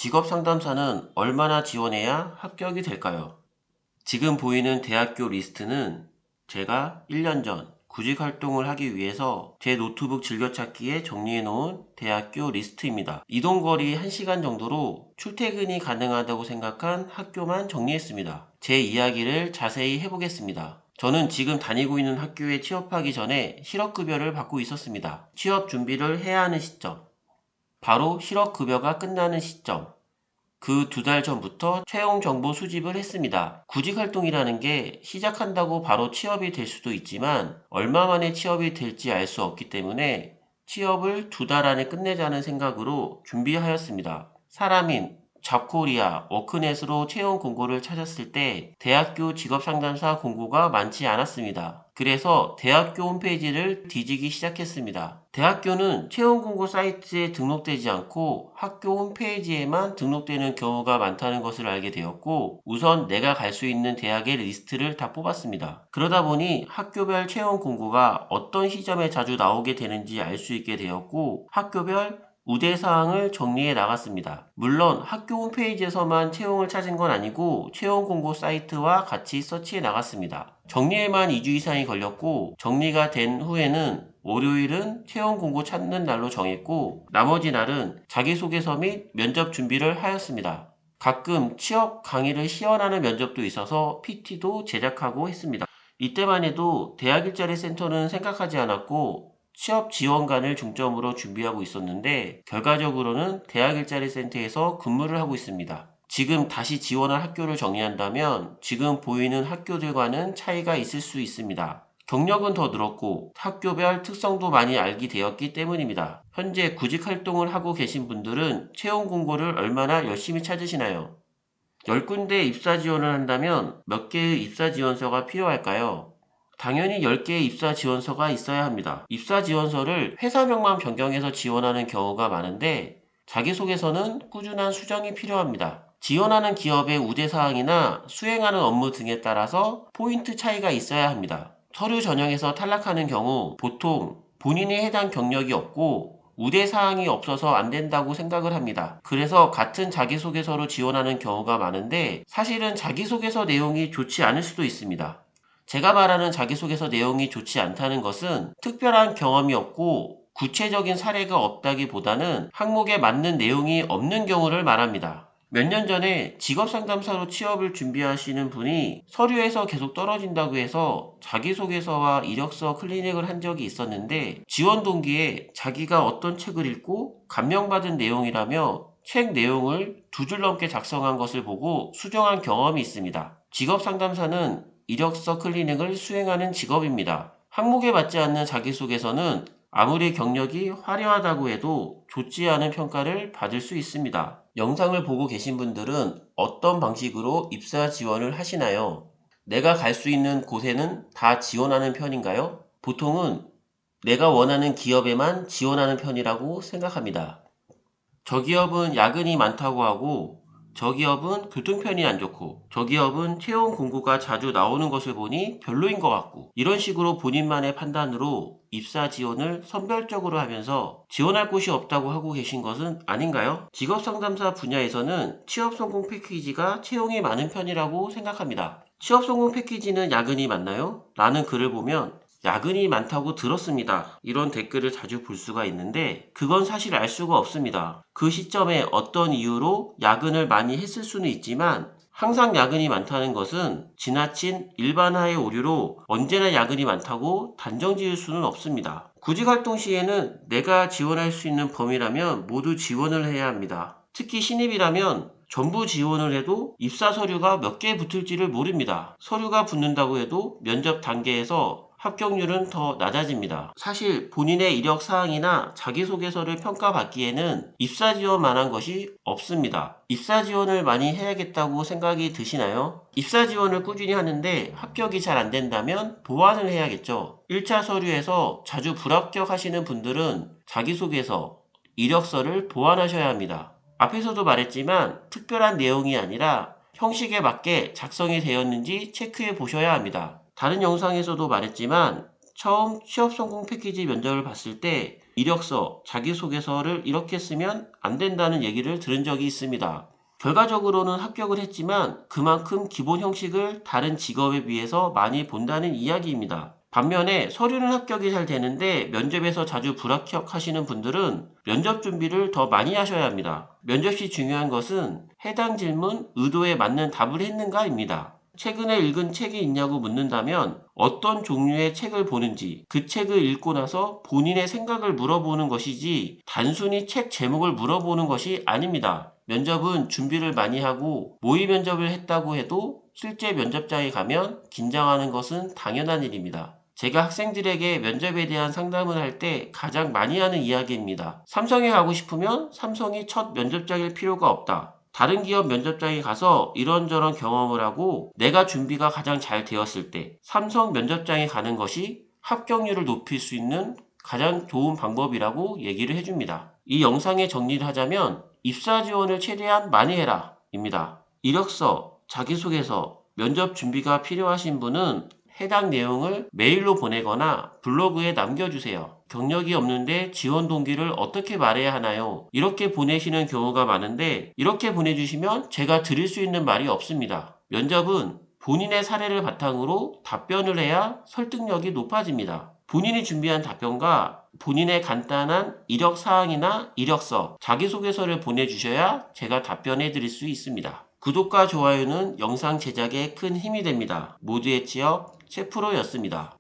직업상담사는 얼마나 지원해야 합격이 될까요? 지금 보이는 대학교 리스트는 제가 1년 전 구직 활동을 하기 위해서 제 노트북 즐겨찾기에 정리해 놓은 대학교 리스트입니다. 이동거리 1시간 정도로 출퇴근이 가능하다고 생각한 학교만 정리했습니다. 제 이야기를 자세히 해보겠습니다. 저는 지금 다니고 있는 학교에 취업하기 전에 실업급여를 받고 있었습니다. 취업 준비를 해야 하는 시점, 바로 실업급여가 끝나는 시점, 그 2달 전부터 채용 정보 수집을 했습니다. 구직 활동이라는 게 시작한다고 바로 취업이 될 수도 있지만 얼마 만에 취업이 될지 알 수 없기 때문에 취업을 2달 안에 끝내자는 생각으로 준비하였습니다. 사람인 잡코리아, 워크넷으로 채용 공고를 찾았을 때 대학교 직업상담사 공고가 많지 않았습니다. 그래서 대학교 홈페이지를 뒤지기 시작했습니다. 대학교는 채용 공고 사이트에 등록되지 않고 학교 홈페이지에만 등록되는 경우가 많다는 것을 알게 되었고, 우선 내가 갈 수 있는 대학의 리스트를 다 뽑았습니다. 그러다 보니 학교별 채용 공고가 어떤 시점에 자주 나오게 되는지 알 수 있게 되었고, 학교별 우대사항을 정리해 나갔습니다. 물론 학교 홈페이지에서만 채용을 찾은 건 아니고 채용 공고 사이트와 같이 서치해 나갔습니다. 정리에만 2주 이상이 걸렸고, 정리가 된 후에는 월요일은 채용 공고 찾는 날로 정했고, 나머지 날은 자기소개서 및 면접 준비를 하였습니다. 가끔 취업 강의를 시연하는 면접도 있어서 PT도 제작하고 했습니다. 이때만 해도 대학 일자리 센터는 생각하지 않았고 취업 지원관을 중점으로 준비하고 있었는데, 결과적으로는 대학 일자리 센터에서 근무를 하고 있습니다. 지금 다시 지원할 학교를 정리한다면 지금 보이는 학교들과는 차이가 있을 수 있습니다. 경력은 더 늘었고 학교별 특성도 많이 알게 되었기 때문입니다. 현재 구직 활동을 하고 계신 분들은 채용 공고를 얼마나 열심히 찾으시나요? 10군데 입사 지원을 한다면 몇 개의 입사 지원서가 필요할까요? 당연히 10개의 입사 지원서가 있어야 합니다. 입사 지원서를 회사명만 변경해서 지원하는 경우가 많은데, 자기소개서는 꾸준한 수정이 필요합니다. 지원하는 기업의 우대사항이나 수행하는 업무 등에 따라서 포인트 차이가 있어야 합니다. 서류 전형에서 탈락하는 경우 보통 본인이 해당 경력이 없고 우대사항이 없어서 안 된다고 생각을 합니다. 그래서 같은 자기소개서로 지원하는 경우가 많은데, 사실은 자기소개서 내용이 좋지 않을 수도 있습니다. 제가 말하는 자기소개서 내용이 좋지 않다는 것은 특별한 경험이 없고 구체적인 사례가 없다기보다는 항목에 맞는 내용이 없는 경우를 말합니다. 몇 년 전에 직업상담사로 취업을 준비하시는 분이 서류에서 계속 떨어진다고 해서 자기소개서와 이력서 클리닉을 한 적이 있었는데, 지원 동기에 자기가 어떤 책을 읽고 감명받은 내용이라며 책 내용을 2줄 넘게 작성한 것을 보고 수정한 경험이 있습니다. 직업상담사는 이력서 클리닉을 수행하는 직업입니다. 항목에 맞지 않는 자기소개서는 아무리 경력이 화려하다고 해도 좋지 않은 평가를 받을 수 있습니다. 영상을 보고 계신 분들은 어떤 방식으로 입사 지원을 하시나요? 내가 갈 수 있는 곳에는 다 지원하는 편인가요? 보통은 내가 원하는 기업에만 지원하는 편이라고 생각합니다. 저 기업은 야근이 많다고 하고, 저 기업은 교통편이 안 좋고, 저 기업은 채용 공고가 자주 나오는 것을 보니 별로인 것 같고, 이런 식으로 본인만의 판단으로 입사 지원을 선별적으로 하면서 지원할 곳이 없다고 하고 계신 것은 아닌가요? 직업상담사 분야에서는 취업성공 패키지가 채용이 많은 편이라고 생각합니다. 취업성공 패키지는 야근이 많나요? 라는 글을 보면 야근이 많다고 들었습니다, 이런 댓글을 자주 볼 수가 있는데, 그건 사실 알 수가 없습니다. 그 시점에 어떤 이유로 야근을 많이 했을 수는 있지만 항상 야근이 많다는 것은 지나친 일반화의 오류로 언제나 야근이 많다고 단정 지을 수는 없습니다. 구직활동 시에는 내가 지원할 수 있는 범위라면 모두 지원을 해야 합니다. 특히 신입이라면 전부 지원을 해도 입사 서류가 몇 개 붙을지를 모릅니다. 서류가 붙는다고 해도 면접 단계에서 합격률은 더 낮아집니다. 사실 본인의 이력 사항이나 자기소개서를 평가받기에는 입사 지원만한 것이 없습니다. 입사 지원을 많이 해야겠다고 생각이 드시나요? 입사 지원을 꾸준히 하는데 합격이 잘 안 된다면 보완을 해야겠죠. 1차 서류에서 자주 불합격하시는 분들은 자기소개서, 이력서를 보완하셔야 합니다. 앞에서도 말했지만 특별한 내용이 아니라 형식에 맞게 작성이 되었는지 체크해 보셔야 합니다. 다른 영상에서도 말했지만 처음 취업성공 패키지 면접을 봤을 때 이력서, 자기소개서를 이렇게 쓰면 안 된다는 얘기를 들은 적이 있습니다. 결과적으로는 합격을 했지만 그만큼 기본 형식을 다른 직업에 비해서 많이 본다는 이야기입니다. 반면에 서류는 합격이 잘 되는데 면접에서 자주 불합격하시는 분들은 면접 준비를 더 많이 하셔야 합니다. 면접 시 중요한 것은 해당 질문 의도에 맞는 답을 했는가입니다. 최근에 읽은 책이 있냐고 묻는다면 어떤 종류의 책을 보는지, 그 책을 읽고 나서 본인의 생각을 물어보는 것이지 단순히 책 제목을 물어보는 것이 아닙니다. 면접은 준비를 많이 하고 모의 면접을 했다고 해도 실제 면접장에 가면 긴장하는 것은 당연한 일입니다. 제가 학생들에게 면접에 대한 상담을 할 때 가장 많이 하는 이야기입니다. 삼성에 가고 싶으면 삼성이 첫 면접장일 필요가 없다. 다른 기업 면접장에 가서 이런저런 경험을 하고 내가 준비가 가장 잘 되었을 때 삼성 면접장에 가는 것이 합격률을 높일 수 있는 가장 좋은 방법이라고 얘기를 해줍니다. 이 영상의 정리를 하자면 입사 지원을 최대한 많이 해라 입니다. 이력서, 자기소개서, 면접 준비가 필요하신 분은 해당 내용을 메일로 보내거나 블로그에 남겨주세요. 경력이 없는데 지원 동기를 어떻게 말해야 하나요? 이렇게 보내시는 경우가 많은데 이렇게 보내주시면 제가 드릴 수 있는 말이 없습니다. 면접은 본인의 사례를 바탕으로 답변을 해야 설득력이 높아집니다. 본인이 준비한 답변과 본인의 간단한 이력 사항이나 이력서, 자기소개서를 보내주셔야 제가 답변해 드릴 수 있습니다. 구독과 좋아요는 영상 제작에 큰 힘이 됩니다. 모두의 취업, 최프로였습니다.